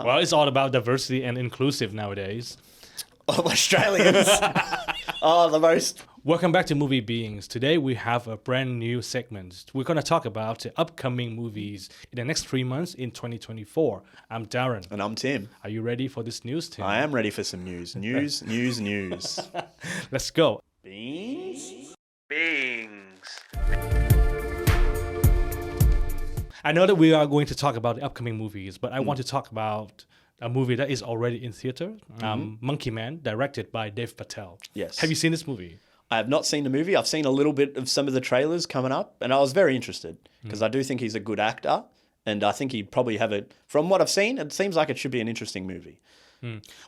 Well, it's all about diversity and inclusive nowadays. Australians. The most. Welcome back to Movie Beings. Today we have a brand new segment. We're going to talk about the upcoming movies in the next 3 months in 2024. I'm Darren. And I'm Tim. Are you ready for this news, Tim? I am ready for some news. News. Let's go. Beans? I know that we are going to talk about the upcoming movies, but I want to talk about a movie that is already in theater, Monkey Man, directed by Dev Patel. Yes. Have you seen this movie? I have not seen the movie. I've seen a little bit of some of the trailers coming up, and I was very interested because I do think he's a good actor, and I think he'd probably have it. From what I've seen, it seems like it should be an interesting movie.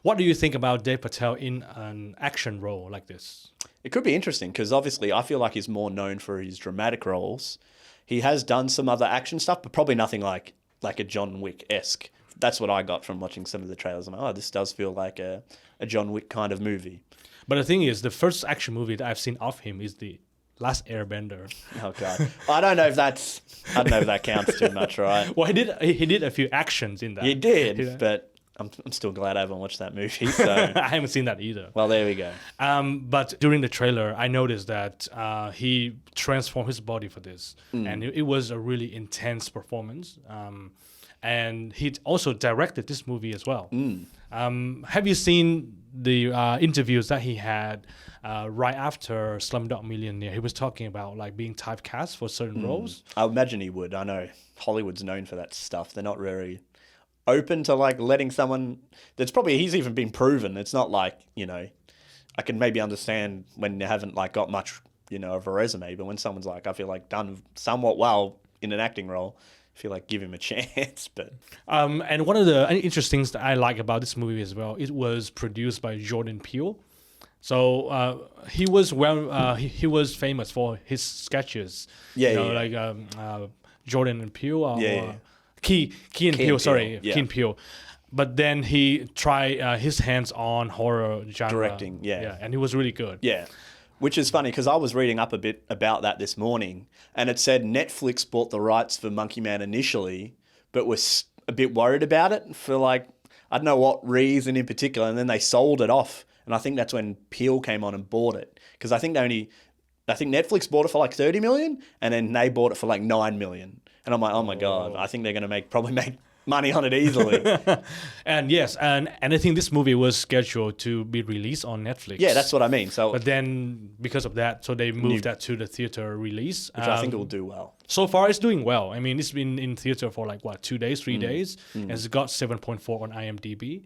What do you think about Dev Patel in an action role like this? It could be interesting because obviously I feel like he's more known for his dramatic roles. He has done some other action stuff, but probably nothing like a John Wick-esque. That's what I got from watching some of the trailers. I'm like, this does feel like a John Wick kind of movie. But the thing is, the first action movie that I've seen of him is The Last Airbender. Oh God, I don't know if that counts too much, right? Well, he did a few actions in that. He did, but I'm still glad I haven't watched that movie. So I haven't seen that either. well, there we go. But during the trailer, I noticed that he transformed his body for this, and it was a really intense performance. And he also directed this movie as well. Have you seen the interviews that he had right after Slumdog Millionaire? He was talking about like being typecast for certain roles. I imagine he would. I know Hollywood's known for that stuff. They're not very open to like letting someone. He's even been proven. It's not like, I can maybe understand when they haven't like got much, of a resume, but when someone's like, I feel like done somewhat well in an acting role, I feel like give him a chance. But and one of the interesting things that I like about this movie as well, it was produced by Jordan Peele. So he was he was famous for his sketches. Like Jordan and Peele. Key and Peele. But then he tried his hands on horror genre. Directing, and he was really good. Yeah. Which is funny because I was reading up a bit about that this morning, and it said Netflix bought the rights for Monkey Man initially, but was a bit worried about it for like, I don't know what reason in particular, and then they sold it off. And I think that's when Peele came on and bought it. Because I think Netflix bought it for like 30 million, and then they bought it for like 9 million. And I'm like, oh my God, I think they're going to probably make money on it easily. And yes, and I think this movie was scheduled to be released on Netflix. Yeah, that's what I mean. So, but then because of that, so they moved that to the theater release. Which I think it will do well. So far, it's doing well. I mean, it's been in theater for like, 2 days, 3 days, and it's got 7.4 on IMDb.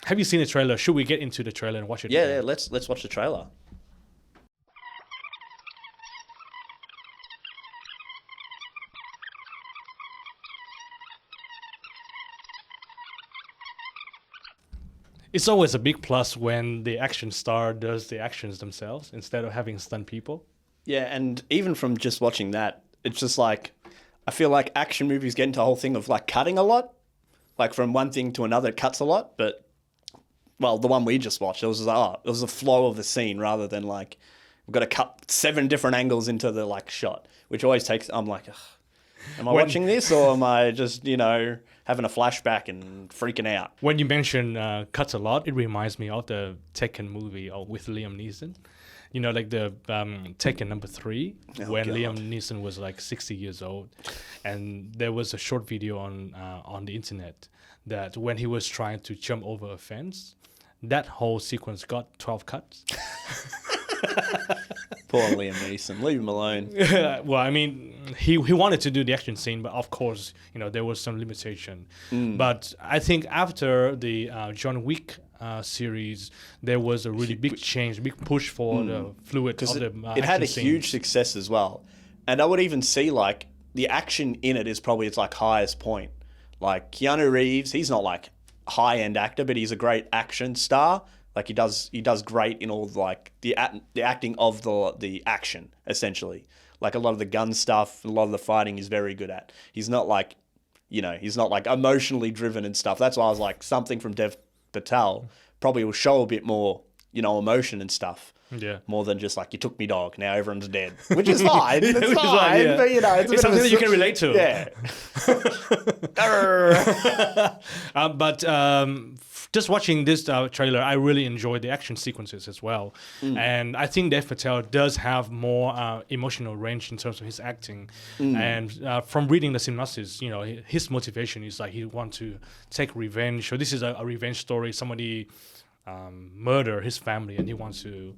Have you seen the trailer? Should we get into the trailer and watch it? Yeah, let's watch the trailer. It's always a big plus when the action star does the actions themselves instead of having stunt people. Yeah, and even from just watching that, it's just like, I feel like action movies get into a whole thing of like cutting a lot. Like from one thing to another, it cuts a lot. But, well, the one we just watched, it was like, it was a flow of the scene rather than like, we've got to cut 7 different angles into the like shot, which always takes, I'm like, ugh. Am I watching this or am I just, having a flashback and freaking out? When you mention cuts a lot, it reminds me of the Tekken movie with Liam Neeson. Like the Tekken number 3, when God. Liam Neeson was like 60 years old. And there was a short video on the internet that when he was trying to jump over a fence, that whole sequence got 12 cuts. Poor Liam Neeson. Leave him alone. Well, I mean, he wanted to do the action scene, but of course, there was some limitation. But I think after the John Wick series, there was a really big change, big push for the fluid of the action it had a scene. huge success as well. And I would even see, like, the action in it is probably its, like, highest point. Like, Keanu Reeves, he's not, like, high-end actor, but he's a great action star. Like he does great in all like the acting of the action essentially. Like a lot of the gun stuff, a lot of the fighting he's very good at. He's not like, he's not like emotionally driven and stuff. That's why I was like something from Dev Patel probably will show a bit more, emotion and stuff. Yeah. more than just like, you took me dog, now everyone's dead, which is fine. It's Which is fine, fine, yeah. but you know, it's a It's bit of something a that you can relate to. Yeah. Just watching this trailer, I really enjoyed the action sequences as well. And I think Dev Patel does have more emotional range in terms of his acting. And from reading the synopsis, you know, his motivation is like he wants to take revenge. So this is a revenge story. Somebody murder his family and he wants to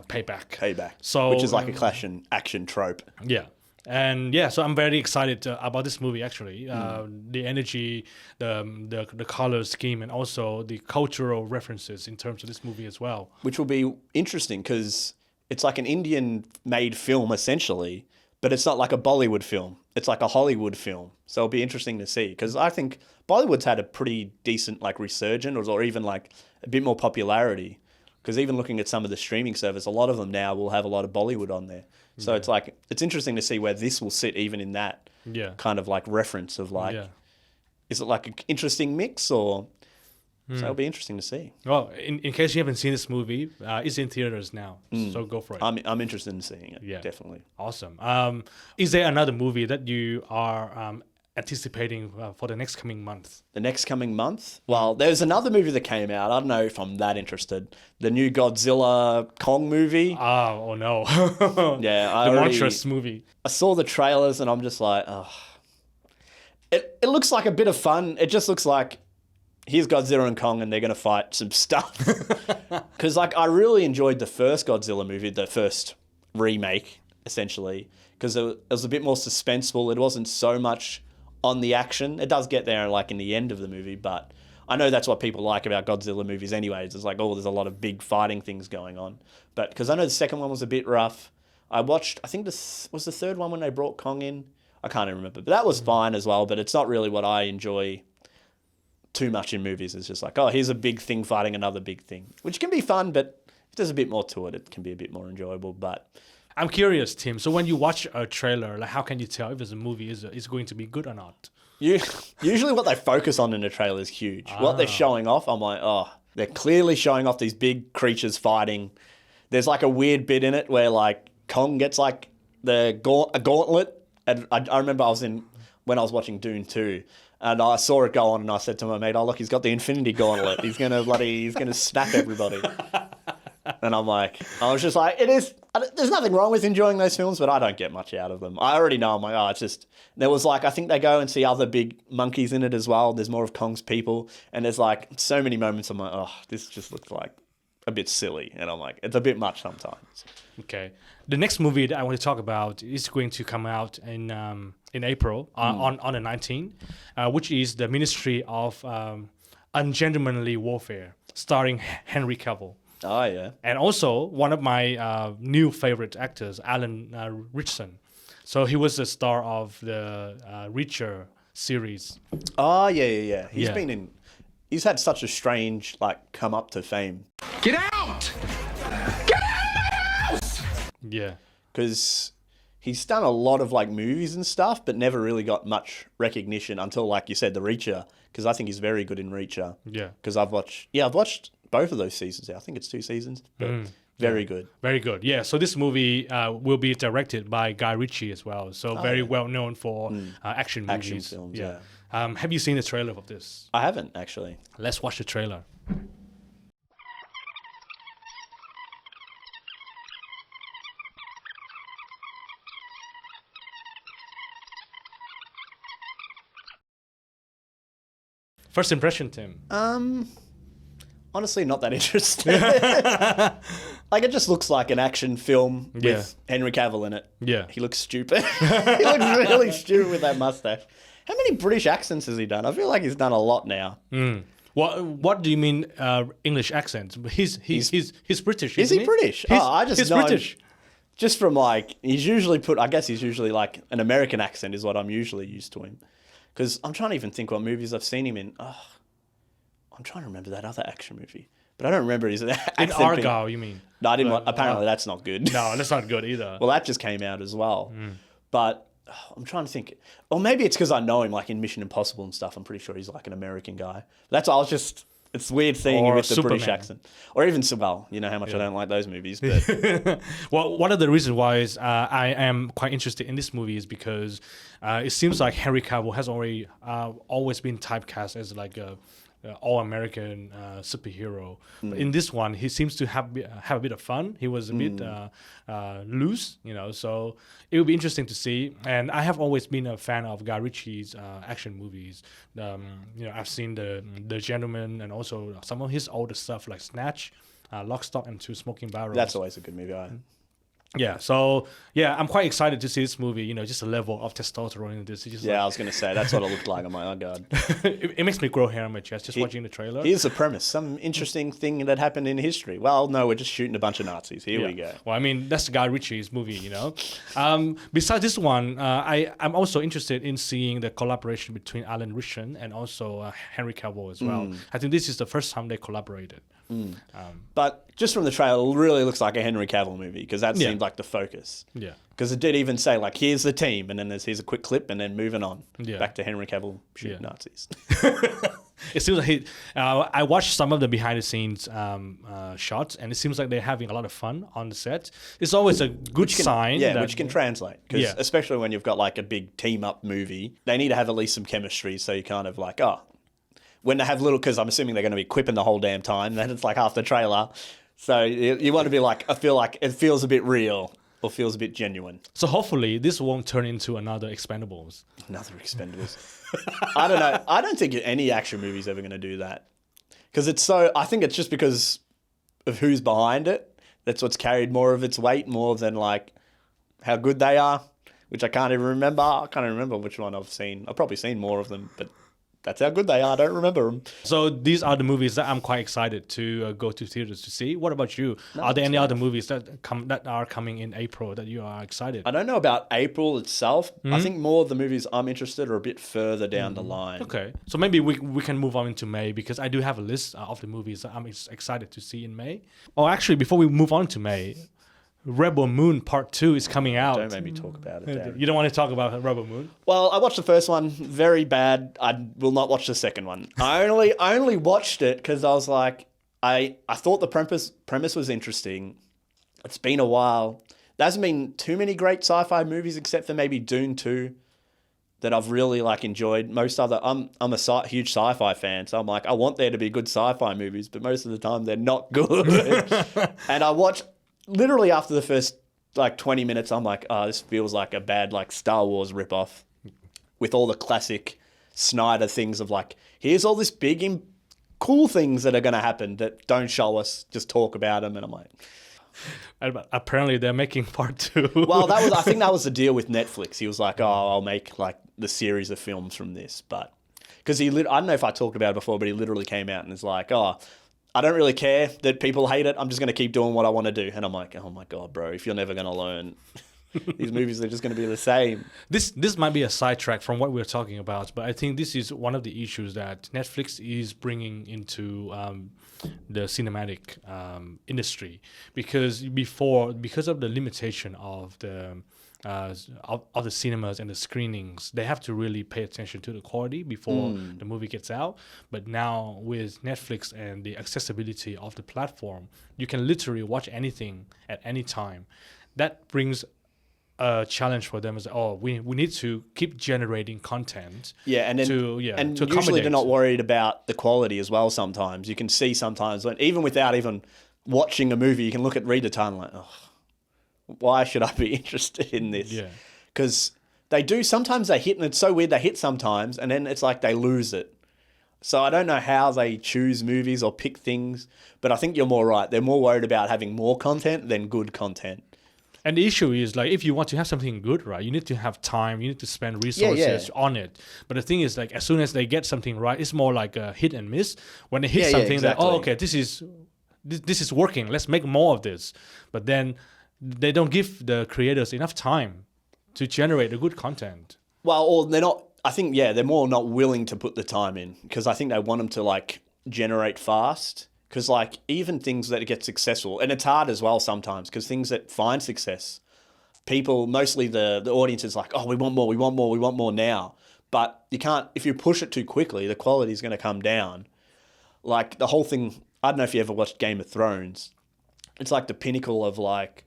pay back. So, which is like a action trope. Yeah. And yeah, so I'm very excited about this movie. Actually, the energy, the color scheme, and also the cultural references in terms of this movie as well. Which will be interesting because it's like an Indian-made film essentially, but it's not like a Bollywood film. It's like a Hollywood film. So it'll be interesting to see because I think Bollywood's had a pretty decent like resurgence or even like a bit more popularity. Because even looking at some of the streaming service, a lot of them now will have a lot of Bollywood on there. So it's like, it's interesting to see where this will sit even in that kind of like reference of like, is it like an interesting mix or... So it'll be interesting to see. Well, in case you haven't seen this movie, it's in theaters now, so go for it. I'm interested in seeing it, definitely. Awesome. Is there another movie that you are anticipating for the next coming month? The next coming month? Well, there's another movie that came out. I don't know if I'm that interested. The new Godzilla Kong movie. Oh no. Yeah. The monstrous movie. I saw the trailers and I'm just like, oh. It looks like a bit of fun. It just looks like, here's Godzilla and Kong and they're going to fight some stuff. Because like I really enjoyed the first Godzilla movie, the first remake, essentially. Because it was a bit more suspenseful. It wasn't so much on the action. It does get there like in the end of the movie, but I know that's what people like about Godzilla movies anyways. It's like, oh, there's a lot of big fighting things going on. But because I know the second one was a bit rough. I watched, I think this was the third one when they brought Kong in. I can't even remember. But that was fine as well, but it's not really what I enjoy too much in movies. It's just like, oh, here's a big thing fighting another big thing, which can be fun, but if there's a bit more to it, it can be a bit more enjoyable. But I'm curious, Tim. So when you watch a trailer, like how can you tell if it's a movie is going to be good or not? Usually what they focus on in a trailer is huge. What they're showing off, I'm like, oh, they're clearly showing off these big creatures fighting. There's like a weird bit in it where like Kong gets like a gauntlet. And I remember when I was watching Dune 2 and I saw it go on and I said to my mate, oh, look, he's got the Infinity Gauntlet. He's going to snap everybody. And I was just like, there's nothing wrong with enjoying those films, but I don't get much out of them. I already know, I'm like, oh, it's just, there was like, I think they go and see other big monkeys in it as well. There's more of Kong's people. And there's like so many moments I'm like, oh, this just looks like a bit silly. And I'm like, it's a bit much sometimes. Okay. The next movie that I want to talk about is going to come out in April on the 19th, which is The Ministry of Ungentlemanly Warfare, starring Henry Cavill. Oh, yeah. And also one of my new favorite actors, Alan Ritchson. So he was the star of the Reacher series. Oh, yeah. He's had such a strange, like, come up to fame. Get out! Get out of my house! Yeah. Because he's done a lot of, like, movies and stuff, but never really got much recognition until, like you said, The Reacher. Because I think he's very good in Reacher. Yeah. Because I've watched both of those seasons. I think it's 2 seasons. But very good. Very good. Yeah. So this movie will be directed by Guy Ritchie as well. So very well known for action movies. Action films, yeah. Have you seen the trailer of this? I haven't, actually. Let's watch the trailer. First impression, Tim. Honestly, not that interested. Like, it just looks like an action film with Henry Cavill in it. Yeah. He looks stupid. He looks really stupid with that mustache. How many British accents has he done? I feel like he's done a lot now. What do you mean English accents? He's British. Is he British? I just he's know British. Just from like, he's usually like an American accent is what I'm usually used to him. Because I'm trying to even think what movies I've seen him in. Oh, I'm trying to remember that other action movie. But I don't remember his accent. In Argyle, you mean? No, I didn't apparently that's not good. No, that's not good either. Well, that just came out as well. But I'm trying to think. Or maybe it's because I know him like in Mission Impossible and stuff. I'm pretty sure he's like an American guy. That's why I was just It's weird seeing him Or with the British Superman. accent. Or even, well, you know how much I don't like those movies. But Well, one of the reasons why is I am quite interested in this movie is because it seems like Henry Cavill has already always been typecast as like a all-American superhero. But in this one, he seems to have a bit of fun. He was a bit loose, you know. So it will be interesting to see. And I have always been a fan of Guy Ritchie's action movies. You know, I've seen the Gentleman and also some of his older stuff like Snatch, Lock, Stock, and Two Smoking Barrels. that's always a good movie. Yeah, so yeah, I'm quite excited to see this movie. You know, just a level of testosterone in this. It's just Yeah, I was going to say, that's what it looked like. I'm like, oh, God. it makes me grow hair on my chest just watching the trailer. Here's the premise. Some interesting thing that happened in history. Well, no, we're just shooting a bunch of Nazis. Here we go. Well, I mean, that's Guy Ritchie's movie, you know. Besides this one, I'm also interested in seeing the collaboration between Alan Ritchson and also Henry Cavill as well. I think this is the first time they collaborated. But just from the trailer, it really looks like a Henry Cavill movie because that seemed like the focus. Yeah. Because it did even say, like, here's the team, and then here's a quick clip, and then moving on. Yeah. Back to Henry Cavill shooting Nazis. It seems like I watched some of the behind the scenes shots, and it seems like they're having a lot of fun on the set. It's always a good sign. Yeah, which can translate. Because Yeah. especially when you've got, like, a big team-up movie, they need to have at least some chemistry, so you kind of like, when they have little, because I'm assuming they're going to be quipping the whole damn time, then it's like half the trailer. So you want to be like, I feel like it feels a bit real or feels a bit genuine. So hopefully this won't turn into another Expendables. Another Expendables. I don't know. I don't think any action movie's ever going to do that. Because I think it's just because of who's behind it. That's what's carried more of its weight, more than like how good they are, which I can't even remember. I can't even remember which one I've seen. I've probably seen more of them, but that's how good they are. I don't remember them. So these are the movies that I'm quite excited to go to theaters to see. What about you? Are there any other movies that are coming in April that you are excited? I don't know about April itself. I think more of the movies I'm interested are a bit further down the line. Okay, so maybe we can move on into May because I do have a list of the movies that I'm excited to see in May. Oh, actually, before we move on to May, Rebel Moon Part 2 is coming out. Don't make me talk about it, Darren. You don't want to talk about Rebel Moon? Well, I watched the first one, very bad. I will not watch the second one. I only watched it because I was like, I thought the premise was interesting. It's been a while. There hasn't been too many great sci-fi movies except for maybe Dune 2 that I've really like enjoyed. Most other, I'm a huge sci-fi fan, so I'm like, I want there to be good sci-fi movies, but most of the time they're not good. And I watched. Literally after the first like 20 minutes, I'm like, this feels like a bad like Star Wars ripoff with all the classic Snyder things of like, here's all this big cool things that are going to happen that don't show us, just talk about them. And I'm like... And apparently they're making Part 2. Well, I think that was the deal with Netflix. He was like, I'll make like the series of films from this. But because I don't know if I talked about it before, but he literally came out and is like, I don't really care that people hate it. I'm just going to keep doing what I want to do. And I'm like, oh my God, bro, if you're never going to learn, these movies are just going to be the same. This might be a sidetrack from what we're talking about, but I think this is one of the issues that Netflix is bringing into the cinematic industry. Because because of the limitation of the of the cinemas and the screenings, they have to really pay attention to the quality before the movie gets out. But now with Netflix and the accessibility of the platform, you can literally watch anything at any time. That brings a challenge for them as we need to keep generating content. Yeah, and then to usually accommodate. they're not worried about the quality as well. Sometimes you can see when even without even watching a movie, you can read the title like, why should I be interested in this? Yeah. Because sometimes they hit, and it's so weird, they hit sometimes, and then it's like they lose it. So I don't know how they choose movies or pick things, but I think you're more right. They're more worried about having more content than good content. And the issue is, like, if you want to have something good, right, you need to have time, you need to spend resources on it. But the thing is, like, as soon as they get something right, it's more like a hit and miss. When they hit something, exactly. okay, this is working, let's make more of this. But then they don't give the creators enough time to generate the good content. Well, or they're not, I think, they're more not willing to put the time in because I think they want them to, like, generate fast. Because, like, even things that get successful, and it's hard as well sometimes, because things that find success, people, mostly the audience is like, we want more now. But you can't, if you push it too quickly, the quality is going to come down. like the whole thing. I don't know if you ever watched Game of Thrones. It's like the pinnacle of like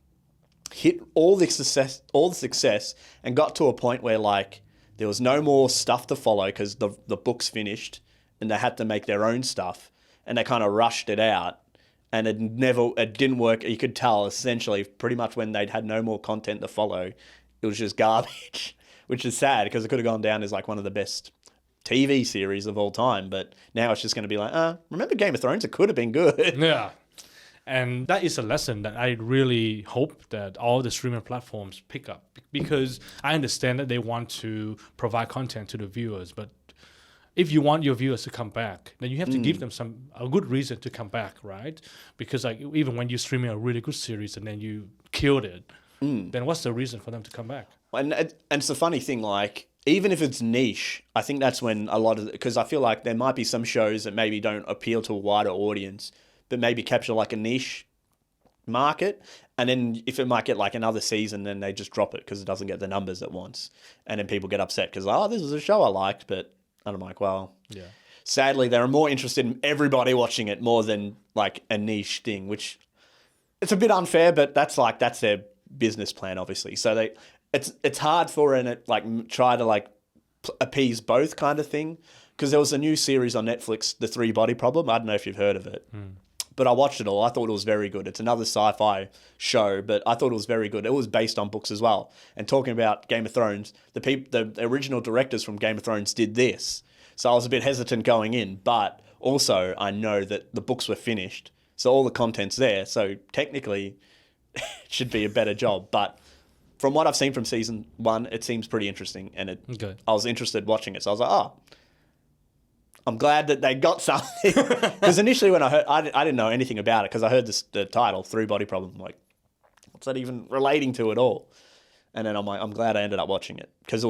hit all the success, and got to a point where like there was no more stuff to follow because the book's finished, and they had to make their own stuff, and they kind of rushed it out, and it didn't work. You could tell essentially pretty much when they'd had no more content to follow, it was just garbage, which is sad because it could have gone down as like one of the best TV series of all time, but now it's just going to be like, remember Game of Thrones? It could have been good. Yeah. And that is a lesson that I really hope that all the streaming platforms pick up, because I understand that they want to provide content to the viewers, but if you want your viewers to come back, then you have to give them a good reason to come back, right? Because like even when you're streaming a really good series and then you killed it, then what's the reason for them to come back? And it's a funny thing, like, even if it's niche, I think that's when a lot of, because I feel like there might be some shows that maybe don't appeal to a wider audience, but maybe capture like a niche market. And then if it might get like another season, then they just drop it because it doesn't get the numbers it wants. And then people get upset because, this is a show I liked, but I'm like, well, yeah. Sadly, they're more interested in everybody watching it more than like a niche thing, which it's a bit unfair, but that's their business plan, obviously. So it's hard for try to like appease both kind of thing, because there was a new series on Netflix, The Three Body Problem. I don't know if you've heard of it, but I watched it all. I thought it was very good. It's another sci-fi show, but I thought it was very good. It was based on books as well. And talking about Game of Thrones, the original directors from Game of Thrones did this, so I was a bit hesitant going in, but also I know that the books were finished, so all the content's there. So technically, it should be a better job, but from what I've seen from season 1, it seems pretty interesting, and I was interested watching it. So I was like, I'm glad that they got something. Because initially when I heard, I didn't know anything about it, because I heard the title, Three Body Problem. I'm like, what's that even relating to at all? And then I'm like, I'm glad I ended up watching it, because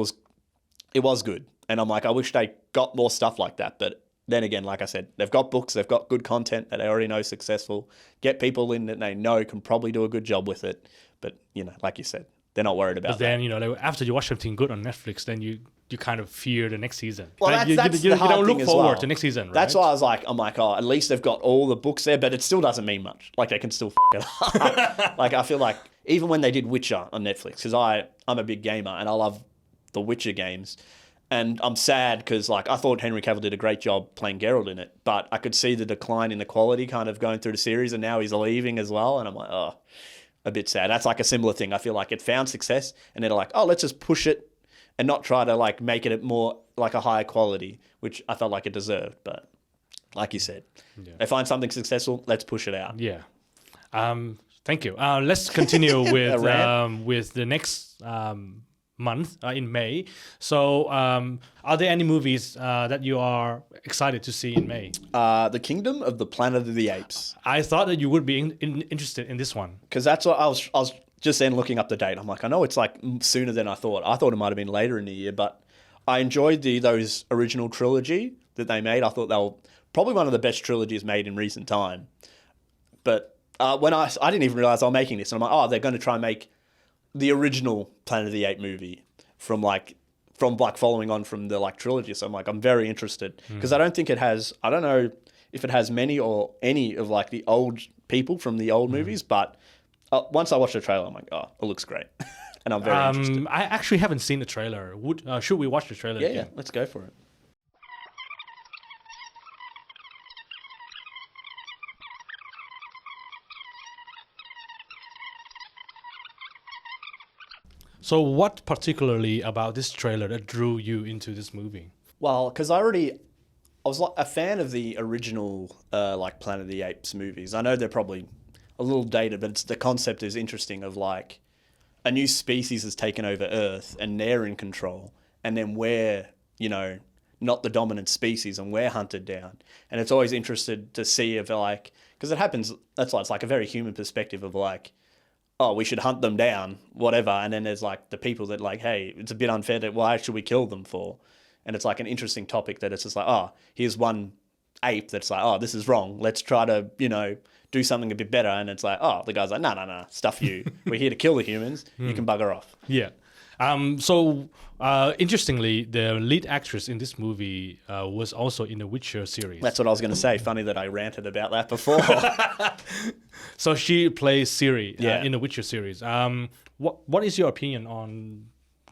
it was good. And I'm like, I wish they got more stuff like that. But then again, like I said, they've got books, they've got good content that they already know is successful. Get people in that they know can probably do a good job with it. But, like you said, they're not worried about that. But then, after you watch something good on Netflix, then you kind of fear the next season. Well, like, that's you the hard don't thing look as forward well. to next season, right? That's why I'm like, at least they've got all the books there, but it still doesn't mean much. Like, they can still it up. Like, I feel like even when they did Witcher on Netflix, because I'm a big gamer and I love the Witcher games, and I'm sad because like I thought Henry Cavill did a great job playing Geralt in it, but I could see the decline in the quality kind of going through the series, and now he's leaving as well, and I'm like, a bit sad. That's like a similar thing. I feel like it found success, and they're like, let's just push it and not try to like make it more like a higher quality, which I felt like it deserved. But like you said, they find something successful, let's push it out. Yeah. Thank you. Let's continue with the next month in May. So, are there any movies that you are excited to see in May? The Kingdom of the Planet of the Apes. I thought that you would be interested in this one, because that's what I was just then looking up the date. I'm like, I know it's like sooner than I thought. I thought it might have been later in the year, but I enjoyed those original trilogy that they made. I thought they were probably one of the best trilogies made in recent time. But when I didn't even realize they were making this, and I'm like, they're going to try and make the original Planet of the Apes movie from following on from the like trilogy. So I'm like, I'm very interested, because I don't think it has, I don't know if it has many or any of like the old people from the old movies, but once I watched the trailer, I'm like, it looks great. And I'm very interested. I actually haven't seen the trailer. Should we watch the trailer? Yeah, let's go for it. So what particularly about this trailer that drew you into this movie? Well, because I was like a fan of the original like Planet of the Apes movies. I know they're probably a little dated, but the concept is interesting of like a new species has taken over Earth and they're in control, and then we're, not the dominant species, and we're hunted down. And it's always interested to see if like, because it happens, it's like a very human perspective of like, we should hunt them down, whatever. And then there's like the people that like, hey, it's a bit unfair that why should we kill them for? And it's like an interesting topic that it's just like, here's one ape that's like, this is wrong. Let's try to, do something a bit better. And it's like, the guy's like, no, stuff you. We're here to kill the humans. You can bugger off. Yeah. Interestingly, the lead actress in this movie was also in the Witcher series. That's what I was going to say. Funny that I ranted about that before. So she plays Ciri Yeah. in the Witcher series. What is your opinion on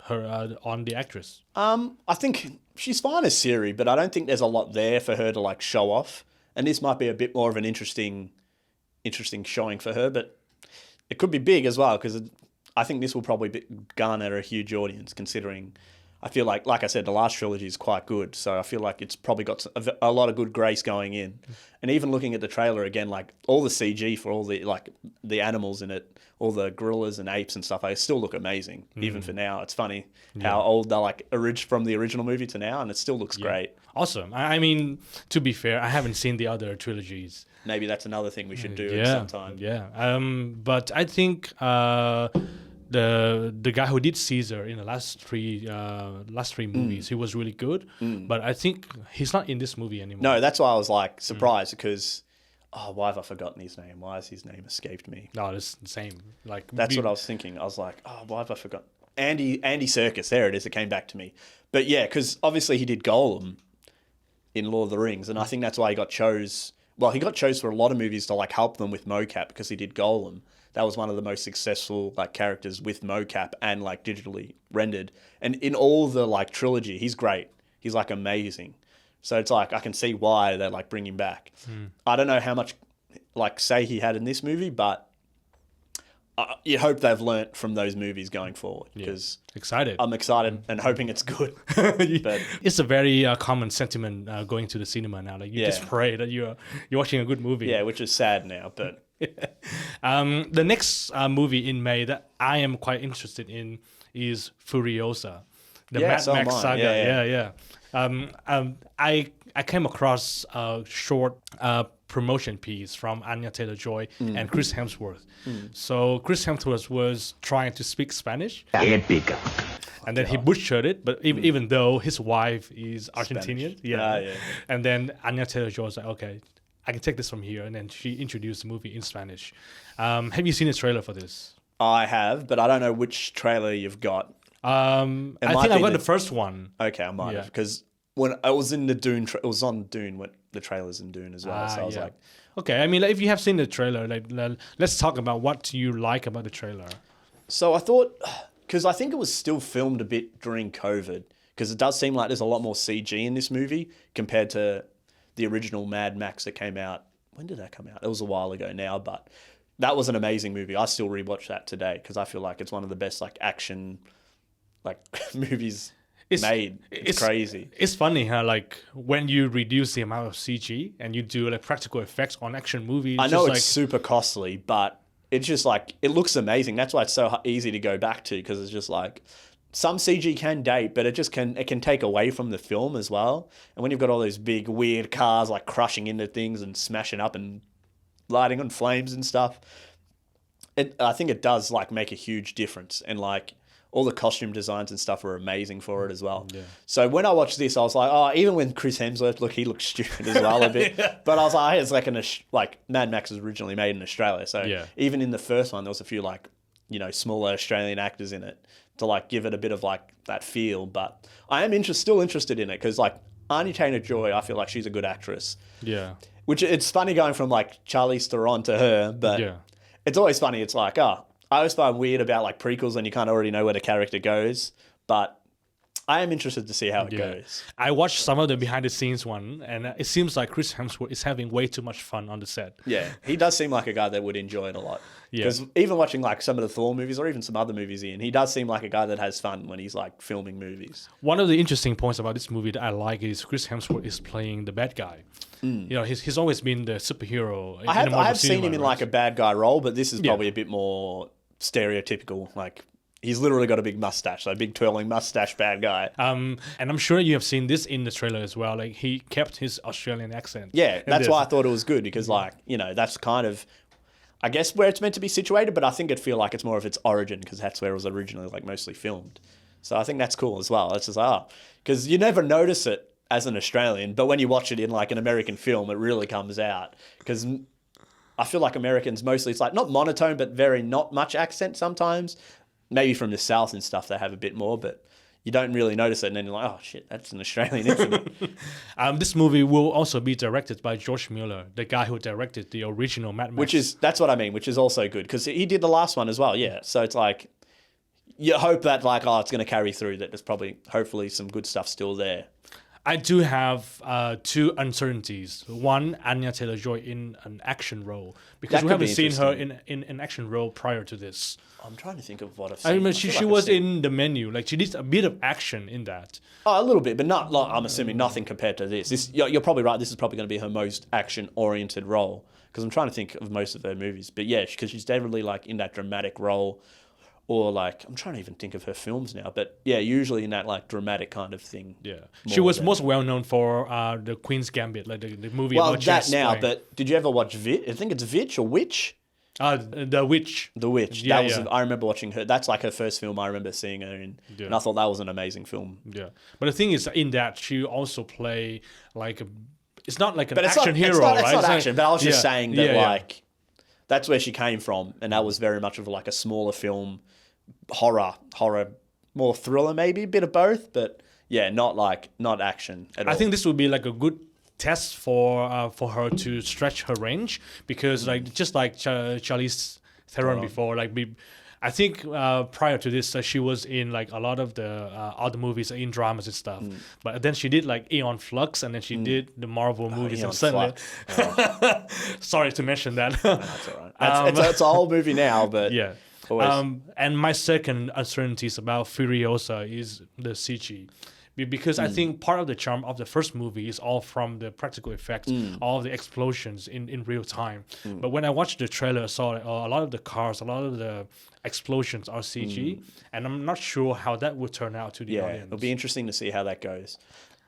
her on the actress? I think she's fine as Ciri, but I don't think there's a lot there for her to like show off. And this might be a bit more of an interesting showing for her, but it could be big as well because I think this will probably garner a huge audience considering I feel like I said, the last trilogy is quite good. So I feel like it's probably got a lot of good grace going in. And even looking at the trailer again, like all the CG for all the animals in it, all the gorillas and apes and stuff, they still look amazing. Even for now, it's funny how old they're like from the original movie to now, and it still looks great. Awesome. I mean, to be fair, I haven't seen the other trilogies. Maybe that's another thing we should do sometime. Yeah. But I think the guy who did Caesar in the last three movies, he was really good. But I think he's not in this movie anymore. No, that's why I was like surprised because why have I forgotten his name? Why has his name escaped me? No, it's the same. Like that's what I was thinking. I was like, why have I forgotten? Andy Serkis. There it is. It came back to me. But yeah, because obviously he did Gollum in Lord of the Rings, and I think that's why he got chose. Well, he got chose for a lot of movies to like help them with mocap because he did Gollum. That was one of the most successful like characters with mocap and like digitally rendered. And in all the like trilogy, he's great. He's like amazing. So it's like I can see why they like bring him back. I don't know how much like say he had in this movie, but you hope they've learnt from those movies going forward because excited. I'm excited and hoping it's good. But it's a very common sentiment going to the cinema now. Like you just pray that you're watching a good movie. Yeah, which is sad now, but. The next movie in May that I am quite interested in is Furiosa, the Mad Max saga. I came across a short promotion piece from Anya Taylor-Joy and Chris Hemsworth. So Chris Hemsworth was trying to speak Spanish. Épica. And then he butchered it, but even though his wife is Argentinian. And then Anya Taylor-Joy was like, okay, I can take this from here. And then she introduced the movie in Spanish. Have you seen the trailer for this? I have, but I don't know which trailer you've got. I think I got the first one. Okay, I might have. Because when I was in the Dune, it was on Dune, when the trailer's in Dune as well. So I was like... Okay, I mean, if you have seen the trailer, let's talk about what you like about the trailer. So I thought... Because I think it was still filmed a bit during COVID. Because it does seem like there's a lot more CG in this movie compared to the original Mad Max that came out. When did that come out? It was a while ago now, but that was an amazing movie. I still rewatch that today because I feel like it's one of the best like action like movies made. It's crazy. It's funny how like when you reduce the amount of CG and you do like practical effects on action movies. I know it's super costly, but it's just like it looks amazing. That's why it's so easy to go back to because it's just like. Some CG can date, but it can take away from the film as well. And when you've got all those big weird cars like crushing into things and smashing up and lighting on flames and stuff, I think it does like make a huge difference. And like all the costume designs and stuff are amazing for it as well. Yeah. So when I watched this, I was like, even when Chris Hemsworth, he looks stupid as well a bit. But I was like, it's like Mad Max was originally made in Australia. So even in the first one, there was a few like, smaller Australian actors in it to like give it a bit of like that feel. But I am still interested in it because like Anya Taylor-Joy, I feel like she's a good actress. Yeah. Which it's funny going from like Charlize Theron to her, but it's always funny. It's like, I always find weird about like prequels when you kind of already know where the character goes. But I am interested to see how it goes. I watched some of the behind the scenes one, and it seems like Chris Hemsworth is having way too much fun on the set. Yeah, he does seem like a guy that would enjoy it a lot. Because even watching like some of the Thor movies or even some other movies he does seem like a guy that has fun when he's like filming movies. One of the interesting points about this movie that I like is Chris Hemsworth is playing the bad guy. He's always been the superhero. I have seen him in like a bad guy role, but this is probably a bit more stereotypical. Like he's literally got a big mustache, like a big twirling mustache bad guy. And I'm sure you have seen this in the trailer as well. Like he kept his Australian accent. Yeah, that's why I thought it was good because like, that's kind of, I guess where it's meant to be situated, but I think it'd feel like it's more of its origin because that's where it was originally like mostly filmed. So I think that's cool as well. It's just because you never notice it as an Australian, but when you watch it in like an American film, it really comes out because I feel like Americans mostly, it's like not monotone, but very not much accent sometimes. maybe from the South and stuff they have a bit more, but you don't really notice it, and then you're like, oh shit, that's an Australian, isn't it? This movie will also be directed by George Miller, the guy who directed the original Mad Max. That's what I mean, which is also good, because he did the last one as well, yeah. So it's like, you hope that like, oh, it's going to carry through, that there's probably, hopefully some good stuff still there. I do have two uncertainties. One, Anya Taylor-Joy in an action role, because we haven't seen her in an action role prior to this. I'm trying to think of what I've seen. I mean, she was in The Menu. Like, she did a bit of action in that. Oh, a little bit, but not like, I'm assuming nothing compared to this. You're probably right. This is probably going to be her most action-oriented role, because I'm trying to think of most of her movies. But yeah, because she's definitely like in that dramatic role, or like, I'm trying to even think of her films now. But yeah, usually in that like dramatic kind of thing. Yeah, she was most well known for the Queen's Gambit, like the movie. Well, about that now. playing. But did you ever watch I think it's Vitch or Witch. The Witch. The Witch. Yeah, that was. yeah. I remember watching her. That's like her first film I remember seeing her in, Yeah. and I thought that was an amazing film. Yeah, but the thing is, in that she also play like it's not like an But it's action not, hero, it's not, right? It's not It's action. like- But I was just yeah, saying that yeah, yeah. like that's where she came from, and that was very much of like a smaller film, horror, more thriller, maybe a bit of both, but yeah, not action at all. I think this would be like a good test for her to stretch her range, because like just like Charlize Theron before, like I think prior to this she was in like a lot of the other movies, in dramas and stuff, but then she did like Aeon Flux, and then she did the Marvel movies, Aeon and suddenly sorry to mention that. That's all right. It's a whole movie now, but Yeah. always. And my second uncertainty is about Furiosa is the CG. Because I think part of the charm of the first movie is all from the practical effects, all the explosions in real time. But when I watched the trailer, I saw a lot of the cars, a lot of the explosions are CG, and I'm not sure how that would turn out to the audience. It'll be interesting to see how that goes,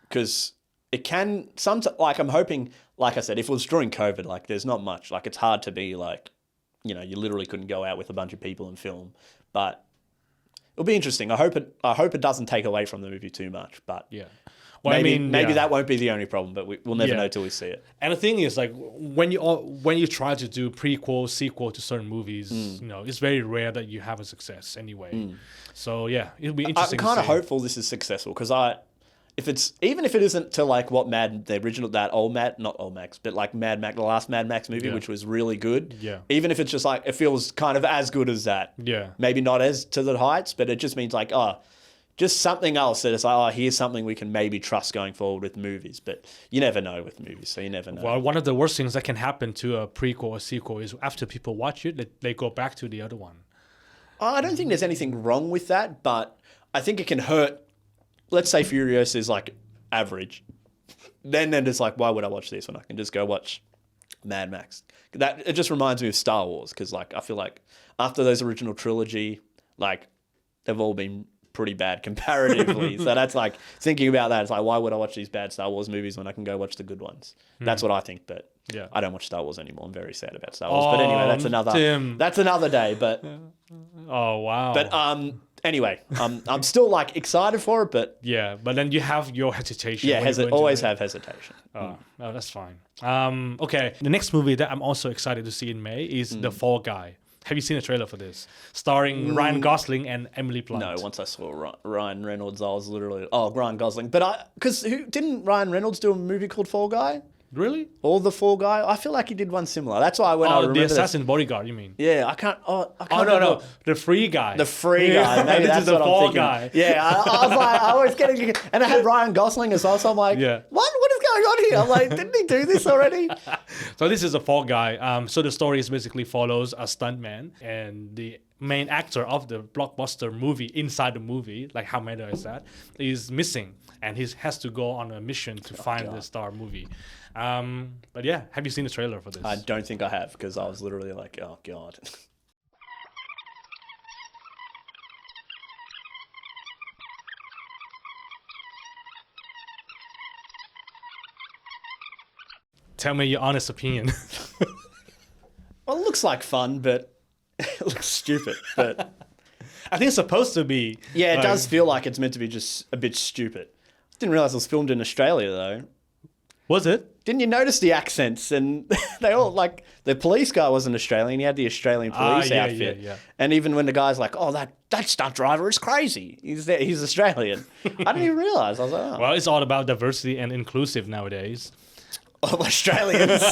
because it can like, I'm hoping, like I said, if it was during COVID, like there's not much, like it's hard to be like, you know, you literally couldn't go out with a bunch of people and film, but it'll be interesting. I hope it doesn't take away from the movie too much, but Yeah. Well, maybe that won't be the only problem, but we'll never Yeah. know till we see it. And the thing is, like, when you try to do prequel, sequel to certain movies, you know, it's very rare that you have a success anyway. So yeah, it'll be I'm interesting. kind of to see. hopeful this is successful, because even if it isn't to like what not old Max, but like Mad Max, the last Mad Max movie, Yeah. which was really good. Yeah. Even if it's just like, it feels kind of as good as that. Yeah. Maybe not as to the heights, but it just means like, just something else that it's like, here's something we can maybe trust going forward with movies. But you never know with movies, so you never know. Well, one of the worst things that can happen to a prequel or sequel is after people watch it, they go back to the other one. I don't think there's anything wrong with that, but I think it can hurt. Let's say Furiosa is like average. Then it's like, why would I watch this when I can just go watch Mad Max? It just reminds me of Star Wars, because like I feel like after those original trilogy, like they've all been pretty bad comparatively. So that's like, thinking about that, it's like, why would I watch these bad Star Wars movies when I can go watch the good ones? That's what I think, but Yeah. I don't watch Star Wars anymore. I'm very sad about Star Wars. But anyway, Tim. that's another day. But Oh wow. anyway, I'm still like excited for it, but yeah, but then you have your hesitation. yeah, when you go into always it. have hesitation. Oh, no, that's fine. Okay, the next movie that I'm also excited to see in May is The Fall Guy. Have you seen a trailer for this? Starring Ryan Gosling and Emily Blunt. No, once I saw Ryan Reynolds, I was literally, Ryan Gosling. But didn't Ryan Reynolds do a movie called Fall Guy? Really? Or The Fall Guy? I feel like he did one similar. That's why when I Oh, remember the this- Assassin Bodyguard, you mean? Yeah, I can't. Oh, I Oh, can't no, remember. The Free Guy. The Free Guy. Maybe This that's is The what I'm Fall thinking. Guy. Yeah, I was like, I was getting, and it had Ryan Gosling as well. So I'm like, Yeah. what is going on here? I'm like, didn't he do this already? So this is a Fall Guy. So the story is basically follows a stuntman, and the main actor of the blockbuster movie inside the movie, like how meta is that, is missing, and he has to go on a mission to find the star movie. But yeah, have you seen the trailer for this? I don't think I have, because I was literally like, oh god. Tell me your honest opinion. Well, it looks like fun, but it looks stupid. But I think it's supposed to be. yeah, it like- does feel like it's meant to be just a bit stupid. Didn't realize it was filmed in Australia though. Was it? Didn't you notice the accents? And they all like the police guy wasn't Australian. He had the Australian police outfit. Yeah. And even when the guy's like, "Oh, that stunt driver is crazy," he's Australian. I didn't even realize. I was like, "Oh, Well, it's all about diversity and inclusive nowadays. oh Australians."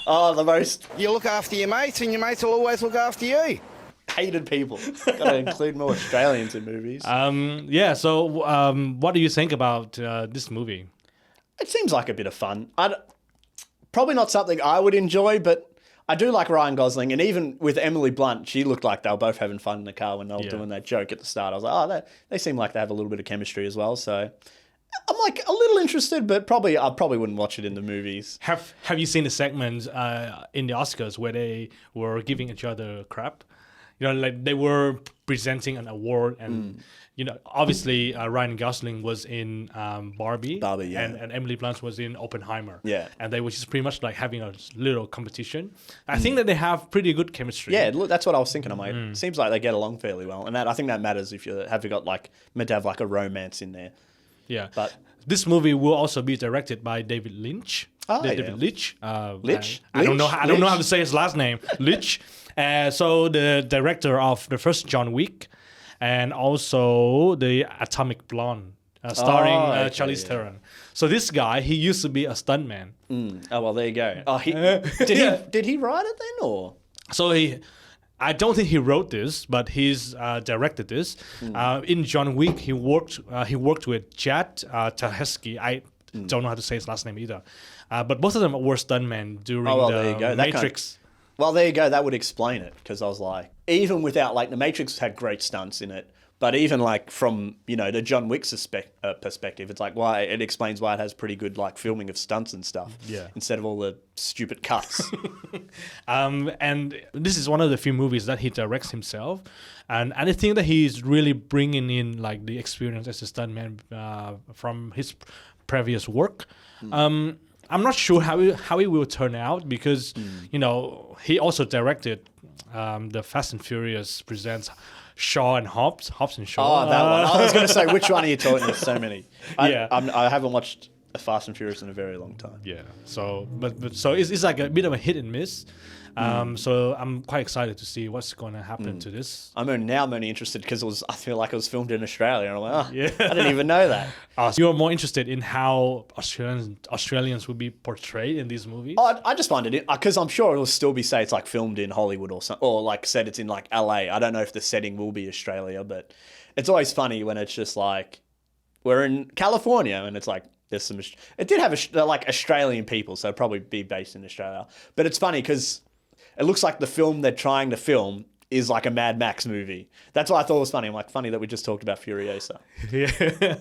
Oh, the most You look after your mates, and your mates will always look after you. hated people. Got to include more Australians in movies. Yeah. So, what do you think about this movie? It seems like a bit of fun. Probably not something I would enjoy, but I do like Ryan Gosling. And even with Emily Blunt, she looked like they were both having fun in the car when they were doing that joke at the start. I was like, oh, they seem like they have a little bit of chemistry as well. So I'm like a little interested, but I probably wouldn't watch it in the movies. Have you seen the segment in the Oscars where they were giving each other crap? You know, like they were presenting an award, and you know, obviously Ryan Gosling was in Barbie, yeah. and Emily Blunt was in Oppenheimer, Yeah. and they were just pretty much like having a little competition. I think that they have pretty good chemistry. Yeah, look, that's what I was thinking. I'm like, seems like they get along fairly well, and I think that matters if you got like meant to have like a romance in there. Yeah. But this movie will also be directed by David Lynch. Oh, yeah. David Lynch. Lynch? I don't know. I don't know how Lynch? to say his last name. Lynch. So the director of the first John Wick, and also the Atomic Blonde, starring Charlize Theron. So this guy, he used to be a stuntman. Oh well, there you go. Oh, did he write it then, or? So I don't think he wrote this, but he's directed this. In John Wick, he worked with Chad Stahelski. I don't know how to say his last name either. But both of them were stuntmen during there you go. the Matrix. Well, there you go. That would explain it, because I was like, even without like the Matrix had great stunts in it, but even like from the John Wick's perspective, it's like why it explains why it has pretty good like filming of stunts and stuff. Yeah. Instead of all the stupid cuts. And this is one of the few movies that he directs himself, and I think that he's really bringing in like the experience as a stuntman from his previous work. I'm not sure how it will turn out, because he also directed the Fast and Furious presents Shaw and Hobbs and Shaw. Oh, that one. I was going to say, which one are you talking? There's so many. I haven't watched a Fast and Furious in a very long time. Yeah. So, but so it's like a bit of a hit and miss. So I'm quite excited to see what's going to happen to this. I'm only interested because I feel like it was filmed in Australia, and I'm like, Yeah. I didn't even know that. So you're more interested in how Australians would be portrayed in these movies? I just find it because I'm sure it'll still be say it's like filmed in Hollywood or like said it's in like LA. I don't know if the setting will be Australia, but it's always funny when it's just like we're in California and it's like there's some. It did have like Australian people, so it'd probably be based in Australia. But it's funny because it looks like the film they're trying to film is like a Mad Max movie. That's why I thought it was funny. I'm like, funny that we just talked about Furiosa. Yeah.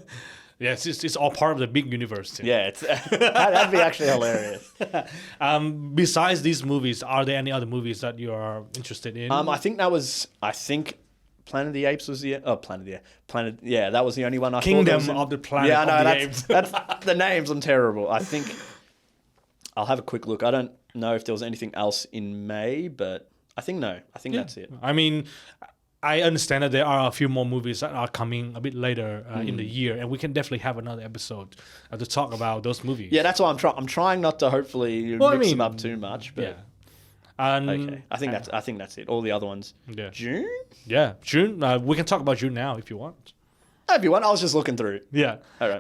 Yeah, it's all part of the big universe. Too. Yeah, that'd be actually hilarious. Besides these movies, are there any other movies that you are interested in? I think Planet of the Apes was that was the only one I Kingdom thought of the Planet of the Apes. That's the names. I'm terrible. I think I'll have a quick look. I don't know if there was anything else in May, but I think that's it. I mean, I understand that there are a few more movies that are coming a bit later in the year, and we can definitely have another episode to talk about those movies. Yeah, that's why I'm trying not to hopefully mix them up too much. But yeah. Okay, I think that's it. All the other ones. Yeah. June. Yeah, June. We can talk about June now if you want. If you want, I was just looking through. Yeah. All right.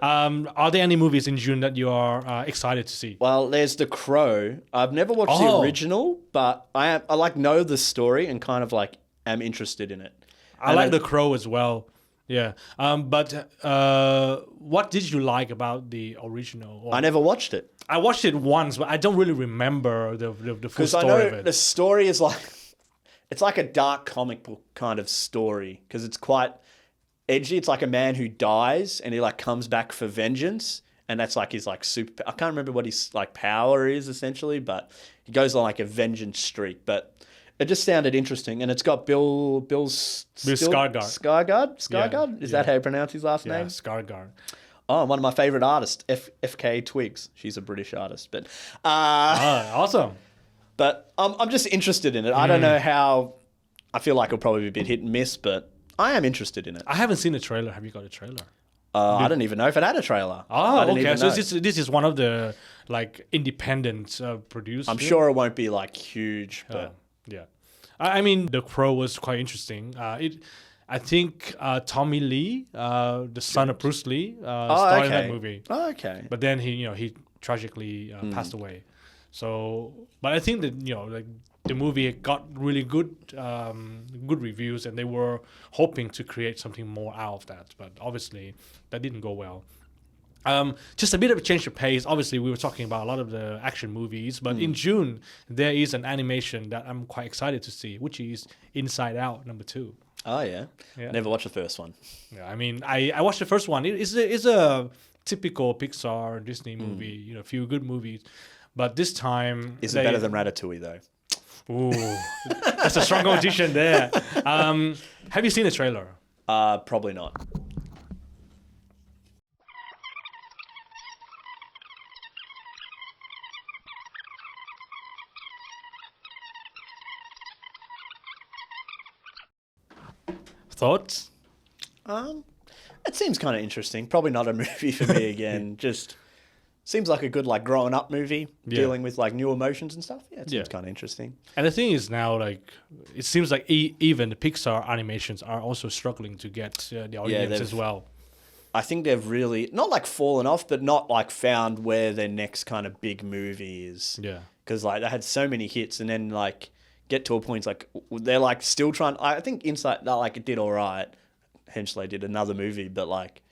Are there any movies in June that you are excited to see? Well, there's The Crow. I've never watched the original, but I know the story and kind of like am interested in it. I like The Crow as well. Yeah. But what did you like about the original? I never watched it. I watched it once, but I don't really remember the full story I know of it. the story is like it's like a dark comic book kind of story because it's quite edgy. It's like a man who dies and he like comes back for vengeance, and that's like his like super. I can't remember what his like power is essentially, but he goes on like a vengeance streak. But it just sounded interesting, and it's got Bill Skarsgård. Skarsgård? Is that how you pronounce his last name? Skarsgård. Oh, one of my favorite artists, FK Twigs. She's a British artist, but awesome. But I'm just interested in it. I don't know how. I feel like it'll probably be a bit hit and miss, but I am interested in it. I haven't seen the trailer. Have you got a trailer? I don't even know if it had a trailer. Oh, I didn't okay. even So know. this is one of the like independent producers. I'm sure it won't be like huge, but Yeah, I mean, The Crow was quite interesting. I think Tommy Lee, the son of Bruce Lee, starred in that movie. Oh, okay. But then he tragically passed away. So, but I think that like the movie got really good reviews, and they were hoping to create something more out of that. But obviously, that didn't go well. Just a bit of a change of pace. Obviously, we were talking about a lot of the action movies, but in June there is an animation that I'm quite excited to see, which is Inside Out #2. Oh yeah. Never watched the first one. Yeah, I mean, I watched the first one. It's a typical Pixar Disney movie, feel good movies, but this time Is it better than Ratatouille though? Ooh, that's a strong competition there. Have you seen the trailer? Probably not. Thoughts? It seems kind of interesting. Probably not a movie for me again. Just seems like a good like growing up movie, dealing with like new emotions and stuff. Yeah, it seems kind of interesting. And the thing is now, like, it seems like even the Pixar animations are also struggling to get the audience as well. I think they've really not like fallen off, but not like found where their next kind of big movie is. Yeah. Because like they had so many hits, and then like get to a point like they're like still trying. I think Inside that like it did all right. Hence they did another movie, but like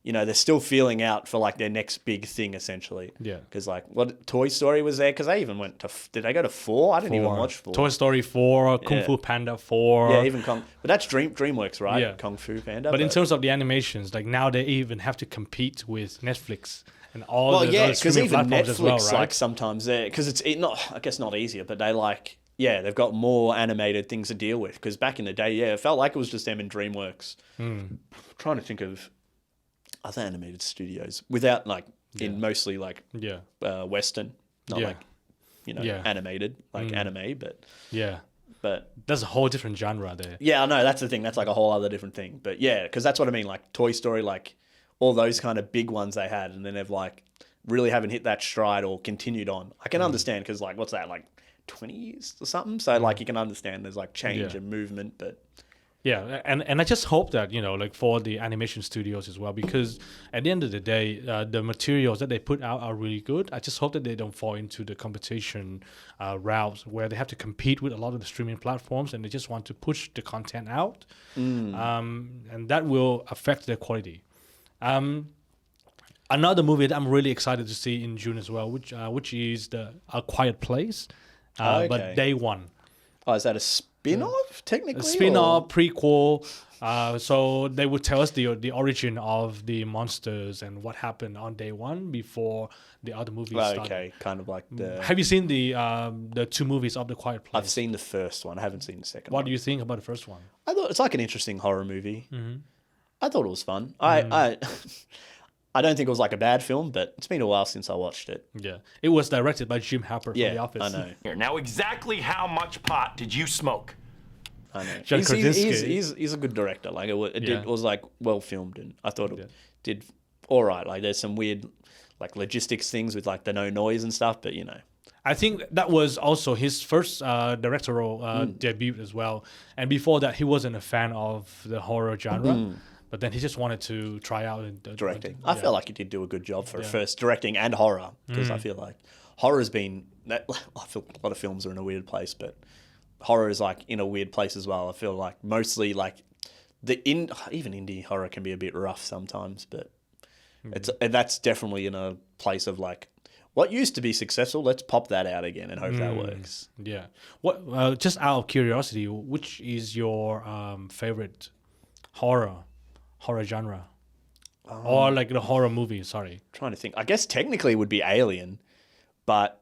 they're still feeling out for like their next big thing essentially. Yeah. Because like what Toy Story was there? Because they even went to did they go to 4? I didn't even watch 4. Toy Story 4, Kung Fu Panda 4. Yeah, even but that's DreamWorks, right? Yeah. Kung Fu Panda. But in terms of the animations, like now they even have to compete with Netflix and all the because streaming even platforms Netflix as well, right? like sometimes they because it's not I guess not easier, but they like they've got more animated things to deal with. Because back in the day, it felt like it was just them and DreamWorks. Trying to think of other animated studios without like in mostly like Western, not like animated like anime, but that's a whole different genre there. Yeah, I know that's the thing. That's like a whole other different thing. But yeah, because that's what I mean. Like Toy Story, like all those kind of big ones they had, and then they've like really haven't hit that stride or continued on. I can understand because like what's that like 20 years or something? So like you can understand there's like change and movement, but. Yeah, and I just hope that, like for the animation studios as well, because at the end of the day, the materials that they put out are really good. I just hope that they don't fall into the competition routes where they have to compete with a lot of the streaming platforms and they just want to push the content out. And that will affect their quality. Another movie that I'm really excited to see in June as well, which is A Quiet Place, but Day One. Oh, is that a spin-off, technically? A spin-off, prequel. So they would tell us the origin of the monsters and what happened on day one before the other movies started. Okay, kind of like the... Have you seen the 2 movies of The Quiet Place? I've seen the first one. I haven't seen the second one. What do you think about the first one? I thought it's like an interesting horror movie. I thought it was fun. I don't think it was like a bad film, but it's been a while since I watched it. Yeah. It was directed by Jim Halpert from The Office. I know. Here, now exactly how much pot did you smoke? I know. John He's a good director. Like it was like well filmed, and I thought it did all right. Like there's some weird like logistics things with like the no noise and stuff, but I think that was also his first directorial debut as well. And before that, he wasn't a fan of the horror genre. But then he just wanted to try out directing. I feel like he did do a good job for first directing and horror, because I feel like horror's been. I feel a lot of films are in a weird place, but horror is like in a weird place as well. I feel like mostly like even indie horror can be a bit rough sometimes, but that's definitely in a place of like what used to be successful. Let's pop that out again and hope that works. Yeah. What? Just out of curiosity, which is your favorite horror genre, or like the horror movie? Sorry, trying to think. I guess technically it would be Alien, but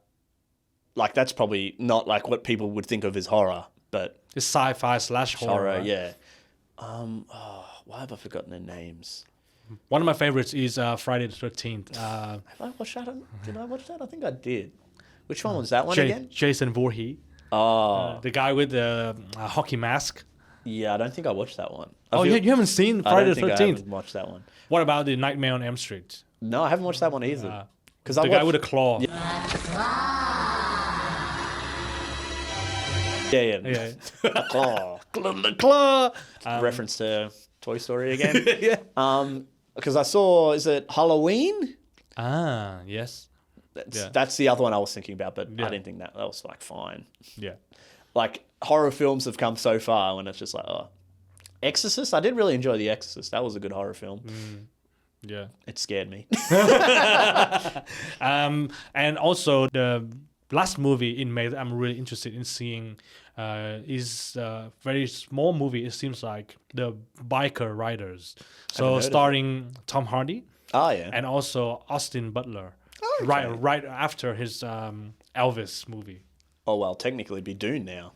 like that's probably not like what people would think of as horror. But it's sci-fi / horror. Right? Yeah. Why have I forgotten their names? One of my favorites is Friday the 13th. Have I watched that? Did I watch that? I think I did. Which one was that one again? Jason Voorhees. Oh, the guy with the hockey mask. Yeah, I don't think I watched that one. Oh, yeah, you haven't seen I Friday don't the think I 13th? haven't watched that one. What about the Nightmare on Elm Street? No, I haven't watched that one either. Because The guy with a claw. Yeah. Yeah. Claw. The claw. Reference to Toy Story again. Yeah. Because I saw, is it Halloween? Ah, yes. That's the other one I was thinking about, but Yeah. I didn't think that was like fine. Yeah. Like horror films have come so far when it's just like, oh, Exorcist. I did really enjoy The Exorcist. That was a good horror film. Yeah. It scared me. And also the last movie in May that I'm really interested in seeing is a very small movie. It seems like the Biker Riders. So heard of starring Tom Hardy Oh yeah. and also Austin Butler. Okay. Right after his Elvis movie. Oh well, technically it'd be Dune now.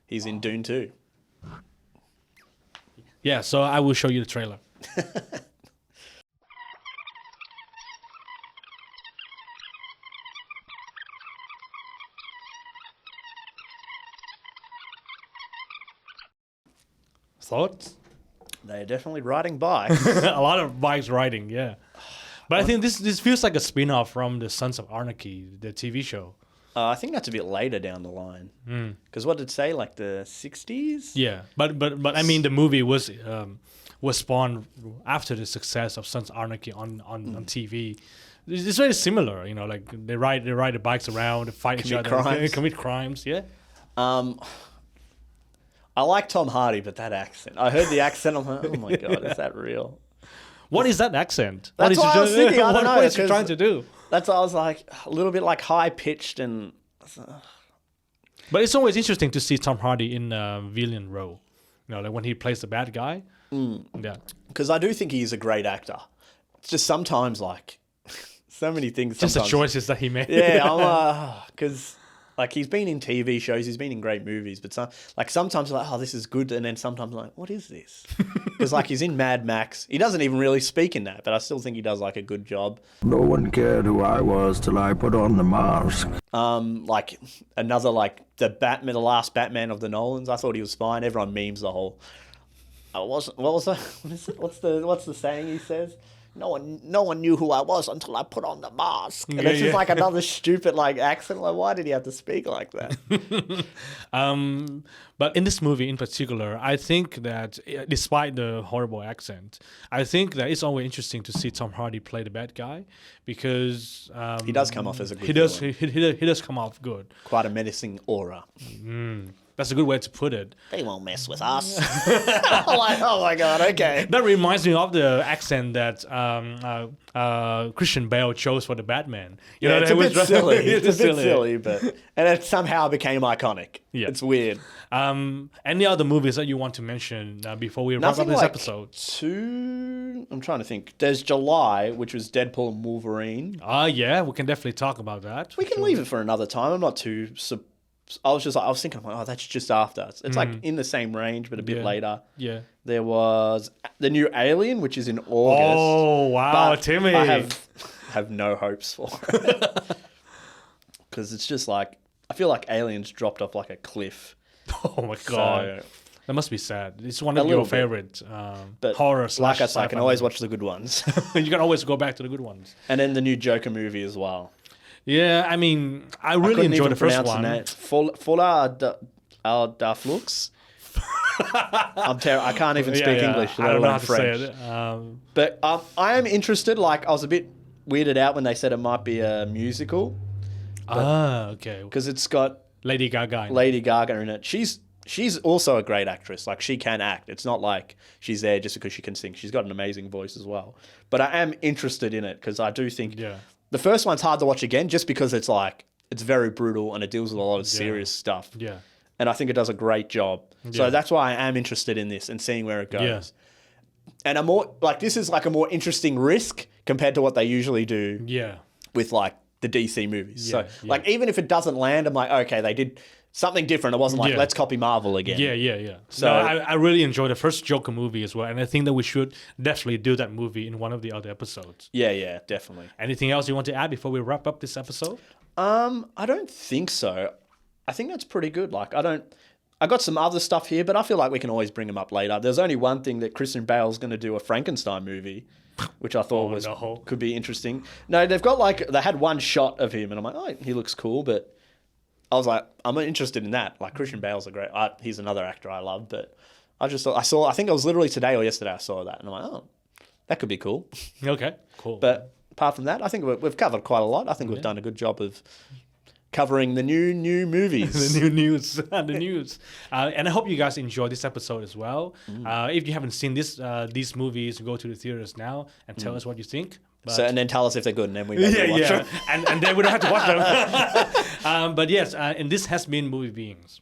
He's in Dune too. Yeah, so I will show you the trailer. Thoughts? They're definitely riding by. A lot of bikes riding, yeah. But I think this feels like a spin-off from the Sons of Anarchy, the TV show. I think that's a bit later down the line. Because what did it say, like the 60s? Yeah, but I mean the movie was spawned after the success of Sons of Anarchy on TV. It's very similar, you know, like they ride the bikes around, they fight each Commit other, crimes. commit crimes. Yeah. I like Tom Hardy, but that accent. I heard the accent. I'm like, oh my God, is that real? What is that accent? That's what what I was thinking. I don't know. What is he 'cause trying to do? That's what I was like, a little bit like high pitched and. But it's always interesting to see Tom Hardy in a villain role. You know, like when he plays the bad guy. Yeah. Because I do think he's a great actor. It's just sometimes like so many things. Just the sometimes- choices that he made. Yeah, I'm because like he's been in TV shows, he's been in great movies, but sometimes like, oh, this is good, and then sometimes like, what is this? Because like he's in Mad Max, he doesn't even really speak in that, but I still think he does like a good job. No one cared who I was till I put on the mask. Like another like the last Batman of the Nolans, I thought he was fine. Everyone memes the whole. I wasn't. What was that? What is it? What's the saying he says? No one knew who I was until I put on the mask. And it's just like another stupid like accent. Like, why did he have to speak like that? But in this movie in particular, I think that despite the horrible accent, I think that it's always interesting to see Tom Hardy play the bad guy because He does come off as a good he does villain. he does come off good. Quite a menacing aura. That's a good way to put it. They won't mess with us. I'm like, oh my God, okay. That reminds me of the accent that Christian Bale chose for the Batman. You know, It's that a was bit silly. it's It's a bit silly, but and it somehow became iconic. Yeah. It's weird. Any other movies that you want to mention before we wrap up Nothing this like episode? I'm trying to think. There's July, which was Deadpool and Wolverine. Yeah, we can definitely talk about that. We can leave it for another time. I'm not too. I was thinking, oh, that's just after. It's like in the same range, but a bit Yeah. later. Yeah. There was the new Alien, which is in August. Oh wow, but Timmy! I have no hopes for it because it's just like I feel like Aliens dropped off like a cliff. Oh my god, So, that must be sad. It's one A of your little bit. favorite but horror. like I slash said, I can sci-fi always movies. watch the good ones, You can always go back to the good ones. and then the new Joker movie as well. Yeah, I mean, I really Couldn't enjoyed even the first pronounce one. Fuller da Flux. I'm terrible. I can't even speak English, I let don't know alone how to French. say it. But I am interested. Like I was a bit weirded out when they said it might be a musical Okay. because it's got Lady Gaga. in it. Lady Gaga in it. She's also a great actress. Like she can act. It's not like she's there just because she can sing. She's got an amazing voice as well. But I am interested in it because I do think Yeah. the first one's hard to watch again just because it's like it's very brutal and it deals with a lot of serious stuff. Yeah. And I think it does a great job. Yeah. So that's why I am interested in this and seeing where it goes. Yeah. And I'm more like this is like a more interesting risk compared to what they usually do Yeah. with like the DC movies. Yeah, So like even if it doesn't land, I'm like, okay, they did something different. It wasn't like Yeah. let's copy Marvel again. Yeah. So- So I really enjoyed the first Joker movie as well, and I think that we should definitely do that movie in one of the other episodes. Yeah, definitely. Anything else you want to add before we wrap up this episode? I don't think so. I think that's pretty good. Like I got some other stuff here, but I feel like we can always bring them up later. There's only one thing that Christian Bale's going to do a Frankenstein movie, which I thought could be interesting. No, they had one shot of him, and I'm like, oh, he looks cool, but I was like, I'm interested in that. Like, Christian Bale's he's another actor I love, but I just thought, I think it was literally today or yesterday I saw that, and I'm like, oh, that could be cool. Okay, cool. But apart from that, I think we've covered quite a lot. I think we've done a good job of covering the new movies. The new news. The news. And I hope you guys enjoyed this episode as well. If you haven't seen these movies, go to the theaters now and tell us what you think. And then tell us if they're good, and then we maybe watch them. And then we don't have to watch them. But yes, and this has been Movie Beings.